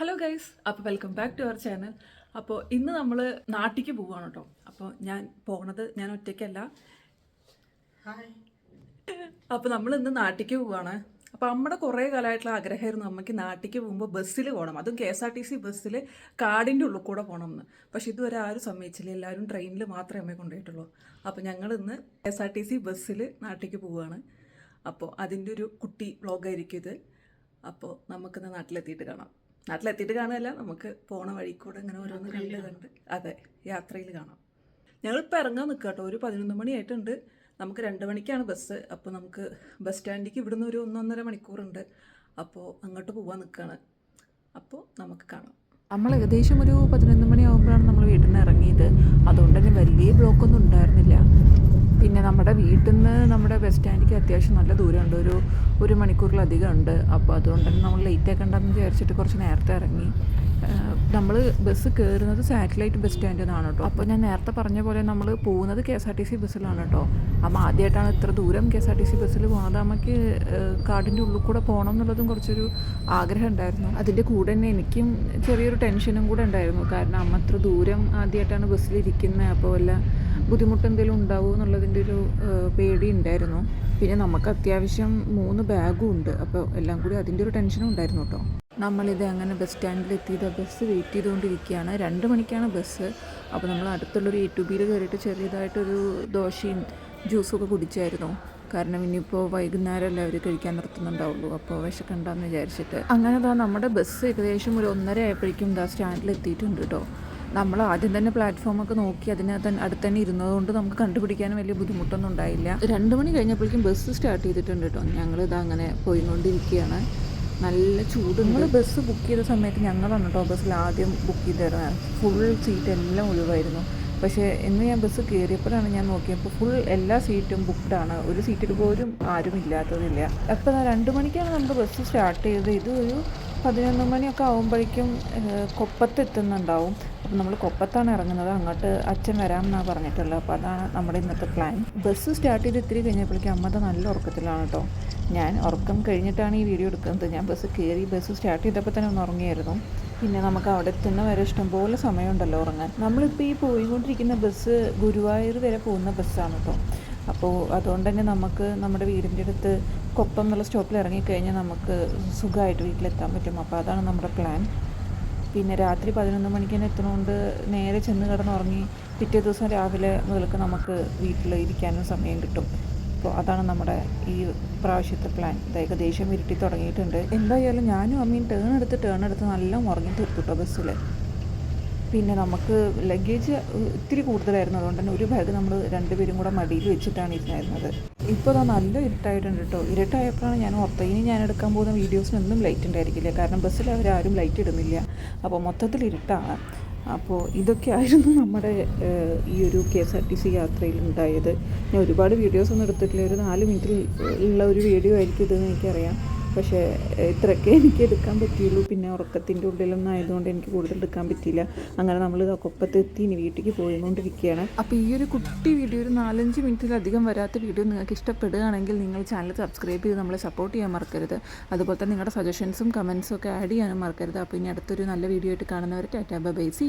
Hello guys, അപ്പോൾ welcome back to our channel. അപ്പോൾ ഇന്ന് നമ്മൾ നാട്ടിലേക്ക് പോവുകയാണ് കേട്ടോ. അപ്പോൾ ഞാൻ ഒറ്റയ്ക്കല്ല. അപ്പോൾ നമ്മൾ ഇന്ന് നാട്ടിലേക്ക് പോവുകയാണ്. അപ്പോൾ നമ്മുടെ കുറേ കാലമായിട്ടുള്ള ആഗ്രഹമായിരുന്നു നമുക്ക് നാട്ടിലേക്ക് പോകുമ്പോൾ ബസ്സിൽ പോകണം, അതും KSRTC ബസ്സിൽ കാടിൻ്റെ ഉള്ളിൽ കൂടെ പോകണം എന്ന്. പക്ഷേ ഇതുവരെ ആരും സമ്മതിച്ചില്ല, എല്ലാവരും ട്രെയിനിൽ മാത്രമേ അമ്മയെ കൊണ്ടുപോയിട്ടുള്ളൂ. അപ്പോൾ ഞങ്ങൾ ഇന്ന് KSRTC ബസ്സിൽ നാട്ടിലേക്ക് പോവുകയാണ്. അപ്പോൾ അതിൻ്റെ ഒരു കുട്ടി വ്ളോഗായിരിക്കും ഇത്. അപ്പോൾ നമുക്കിന്ന് നാട്ടിലെത്തിയിട്ട് കാണുകയല്ല, നമുക്ക് പോണ വഴി കൂടെ ഇങ്ങനെ ഓരോന്ന് കണ്ട് അതെ യാത്രയിൽ കാണാം. ഞങ്ങളിപ്പോൾ ഇറങ്ങാൻ നിൽക്കുക കേട്ടോ. ഒരു 11 മണിയായിട്ടുണ്ട്. നമുക്ക് 2 മണിക്കാണ് ബസ്. അപ്പോൾ നമുക്ക് ബസ് സ്റ്റാൻഡിലേക്ക് ഇവിടുന്ന് ഒരു 1-1.5 മണിക്കൂറുണ്ട്. അപ്പോൾ അങ്ങോട്ട് പോകാൻ നിൽക്കുകയാണ്. അപ്പോൾ നമുക്ക് കാണാം. നമ്മൾ ഏകദേശം ഒരു 11 മണിയാകുമ്പോഴാണ് നമ്മൾ വീട്ടിൽ നിന്ന് ഇറങ്ങിയത്. അതുകൊണ്ട് തന്നെ വലിയ ബ്ലോക്കൊന്നും ഉണ്ടായിരുന്നില്ല. പിന്നെ നമ്മുടെ വീട്ടിൽ നിന്ന് നമ്മുടെ ബസ് സ്റ്റാൻഡിലേക്ക് അത്യാവശ്യം നല്ല ദൂരമുണ്ട്, ഒരു മണിക്കൂറിലധികം ഉണ്ട്. അപ്പോൾ അതുകൊണ്ട് തന്നെ നമ്മൾ ലേറ്റ് ആക്കണ്ടെന്ന് വിചാരിച്ചിട്ട് കുറച്ച് നേരത്തെ ഇറങ്ങി. നമ്മൾ ബസ് കയറുന്നത് സാറ്റലൈറ്റ് ബസ് സ്റ്റാൻഡിൽ നിന്നാണ് കേട്ടോ. അപ്പോൾ ഞാൻ നേരത്തെ പറഞ്ഞ പോലെ നമ്മൾ പോകുന്നത് KSRTC ബസ്സിലാണ് കേട്ടോ. അപ്പോൾ ആദ്യമായിട്ടാണ് ഇത്ര ദൂരം KSRTC ബസ്സിൽ പോകുന്നത്. നമുക്ക് കാടിൻ്റെ ഉള്ളിൽ കൂടെ പോകണം എന്നുള്ളതും കുറച്ചൊരു ആഗ്രഹം ഉണ്ടായിരുന്നു. അതിൻ്റെ കൂടെ തന്നെ എനിക്കും ചെറിയൊരു ടെൻഷനും കൂടെ ഉണ്ടായിരുന്നു. കാരണം അമ്മ അത്ര ദൂരം ആദ്യമായിട്ടാണ് ബസ്സിലിരിക്കുന്നത്. അപ്പോൾ വല്ല ബുദ്ധിമുട്ട് എന്തെങ്കിലും ഉണ്ടാവുമോ എന്നുള്ളതിൻ്റെ ഒരു പേടി ഉണ്ടായിരുന്നു. പിന്നെ നമുക്ക് അത്യാവശ്യം 3 ബാഗും ഉണ്ട്. അപ്പോൾ എല്ലാം കൂടി അതിൻ്റെ ഒരു ടെൻഷനും ഉണ്ടായിരുന്നു കേട്ടോ. നമ്മളിത് അങ്ങനെ ബസ് സ്റ്റാൻഡിലെത്തിയത് ബസ് വെയിറ്റ് ചെയ്തുകൊണ്ടിരിക്കുകയാണ്. 2 മണിക്കാണ് ബസ്. അപ്പോൾ നമ്മൾ അടുത്തുള്ളൊരു A2Bയിൽ കയറിയിട്ട് ചെറിയതായിട്ടൊരു ദോശയും ജ്യൂസും ഒക്കെ കുടിച്ചായിരുന്നു. കാരണം ഇനിയിപ്പോൾ വൈകുന്നേരമല്ലേ അവർ കഴിക്കാൻ നിർത്തുന്നുണ്ടാവുള്ളൂ. അപ്പോൾ വിശക്കണ്ടെന്ന് വിചാരിച്ചിട്ട് അങ്ങനെ നമ്മുടെ ബസ് ഏകദേശം ഒരു 1:30 ആയപ്പോഴേക്കും സ്റ്റാൻഡിലെത്തിയിട്ടുണ്ട് കേട്ടോ. നമ്മൾ ആദ്യം തന്നെ പ്ലാറ്റ്ഫോമൊക്കെ നോക്കി അടുത്ത് തന്നെ ഇരുന്നതുകൊണ്ട് നമുക്ക് കണ്ടുപിടിക്കാനും വലിയ ബുദ്ധിമുട്ടൊന്നും ഉണ്ടായില്ല. 2 മണി കഴിഞ്ഞപ്പോഴേക്കും ബസ് സ്റ്റാർട്ട് ചെയ്തിട്ടുണ്ട് കേട്ടോ. ഞങ്ങളിത് അങ്ങനെ പോയിക്കൊണ്ടിരിക്കുകയാണ്. നല്ല ചൂട്. നിങ്ങൾ ബസ് ബുക്ക് ചെയ്ത സമയത്ത് ഞങ്ങളാണ് കേട്ടോ ബസ്സിൽ ആദ്യം ബുക്ക് ചെയ്തിരുന്നത്. ഫുൾ സീറ്റ് എല്ലാം ഒഴിവായിരുന്നു. പക്ഷേ ഇന്ന് ഞാൻ ബസ് കയറിയപ്പോഴാണ് ഞാൻ നോക്കിയപ്പോൾ ഫുൾ എല്ലാ സീറ്റും ബുക്ക്ഡാണ്. ഒരു സീറ്റിൽ പോലും ആരും ഇല്ലാത്തതില്ല. അപ്പോൾ 2 മണിക്കാണ് നമ്മുടെ ബസ് സ്റ്റാർട്ട് ചെയ്തത്. ഇത് ഒരു 11 മണിയൊക്കെ ആകുമ്പോഴേക്കും കൊപ്പത്ത് എത്തുന്നുണ്ടാവും. അപ്പോൾ നമ്മൾ കൊപ്പത്താണ് ഇറങ്ങുന്നത്. അങ്ങോട്ട് അച്ഛൻ വരാമെന്നാണ് പറഞ്ഞിട്ടുള്ളത്. അപ്പോൾ അതാണ് നമ്മുടെ ഇന്നത്തെ പ്ലാൻ. ബസ് സ്റ്റാർട്ട് ചെയ്ത് ഇത്തിരി കഴിഞ്ഞപ്പോഴേക്കും അമ്മ നല്ല ഉറക്കത്തിലാണ് കേട്ടോ. ഞാൻ ഉറക്കം കഴിഞ്ഞിട്ടാണ് ഈ വീഡിയോ എടുക്കുന്നത്. ഞാൻ ബസ് സ്റ്റാർട്ട് ചെയ്തപ്പോൾ തന്നെ ഒന്ന് ഉറങ്ങിയായിരുന്നു. പിന്നെ നമുക്ക് അവിടെ എത്തുന്ന വരെ ഇഷ്ടംപോലെ സമയമുണ്ടല്ലോ ഉറങ്ങാൻ. നമ്മളിപ്പോൾ ഈ പോയിക്കൊണ്ടിരിക്കുന്ന ബസ് ഗുരുവായൂർ വരെ പോകുന്ന ബസ്സാണ് കേട്ടോ. അപ്പോൾ അതുകൊണ്ട് തന്നെ നമുക്ക് നമ്മുടെ വീടിൻ്റെ അടുത്ത് കൊപ്പം എന്നുള്ള സ്റ്റോപ്പിൽ ഇറങ്ങിക്കഴിഞ്ഞാൽ നമുക്ക് സുഖമായിട്ട് വീട്ടിലെത്താൻ പറ്റും. അപ്പോൾ അതാണ് നമ്മുടെ പ്ലാൻ. പിന്നെ രാത്രി 11 മണിക്ക് തന്നെ എത്തുന്നതുകൊണ്ട് നേരെ ചെന്ന് കിടന്നുറങ്ങി പിറ്റേ ദിവസം രാവിലെ മുതൽക്ക് നമുക്ക് വീട്ടിൽ ഇരിക്കാനും സമയം കിട്ടും. അപ്പോൾ അതാണ് നമ്മുടെ ഈ പ്രാവശ്യത്തെ പ്ലാൻ. ഏകദേശം ഇരുട്ടി തുടങ്ങിയിട്ടുണ്ട്. എന്തായാലും ഞാനും അമ്മയും ടേൺ എടുത്ത് നല്ല ഉറങ്ങി തീർത്തുട്ടോ ബസ്സിൽ. പിന്നെ നമുക്ക് ലഗേജ് ഇത്തിരി കൂടുതലായിരുന്നു. അതുകൊണ്ട് തന്നെ ഒരു ബാഗ് നമ്മൾ 2 പേരും കൂടെ മടിയിൽ വെച്ചിട്ടാണ് ഇരുന്നായിരുന്നത്. ഇപ്പോൾ നല്ല ഇരുട്ടായിട്ടുണ്ട് കേട്ടോ. ഇരുട്ടായപ്പോഴാണ് ഞാൻ ഓർത്തത് ഇനി ഞാൻ എടുക്കാൻ പോകുന്ന വീഡിയോസിനൊന്നും ലൈറ്റ് ഉണ്ടായിരിക്കില്ല. കാരണം ബസ്സിൽ അവരാരും ലൈറ്റ് ഇടുന്നില്ല. അപ്പോൾ മൊത്തത്തിൽ ഇരുട്ടാണ്. അപ്പോൾ ഇതൊക്കെയായിരുന്നു നമ്മുടെ ഈ ഒരു KSRTC യാത്രയിൽ ഉണ്ടായത്. ഞാൻ ഒരുപാട് വീഡിയോസൊന്നും എടുത്തിട്ടില്ല. ഒരു 4 മിനിറ്റിൽ ഉള്ള ഒരു വീഡിയോ ആയിരിക്കും ഇതെന്ന് എനിക്കറിയാം. പക്ഷേ ഇത്രയൊക്കെ എനിക്ക് എടുക്കാൻ പറ്റിയുള്ളൂ. പിന്നെ ഉറക്കത്തിൻ്റെ ഉള്ളിലൊന്നും ആയതുകൊണ്ട് എനിക്ക് കൂടുതൽ എടുക്കാൻ പറ്റിയില്ല. അങ്ങനെ നമ്മൾ കൊപ്പത്തെത്തി ഇനി വീട്ടിലേക്ക് പോയിക്കൊണ്ടിരിക്കുകയാണ്. അപ്പോൾ ഈ ഒരു കുട്ടി വീഡിയോ ഒരു 4-5 മിനിറ്റിലധികം വരാത്ത വീഡിയോ നിങ്ങൾക്ക് ഇഷ്ടപ്പെടുകയാണെങ്കിൽ നിങ്ങൾ ചാനൽ സബ്സ്ക്രൈബ് ചെയ്ത് നമ്മളെ സപ്പോർട്ട് ചെയ്യാൻ മറക്കരുത്. അതുപോലെ തന്നെ നിങ്ങളുടെ സജഷൻസും കമൻസും ഒക്കെ ആഡ് ചെയ്യാനും മറക്കരുത്. അപ്പോൾ ഇനി അടുത്തൊരു നല്ല വീഡിയോ ആയിട്ട് കാണുന്നവരെ ta ta bye bye. See U.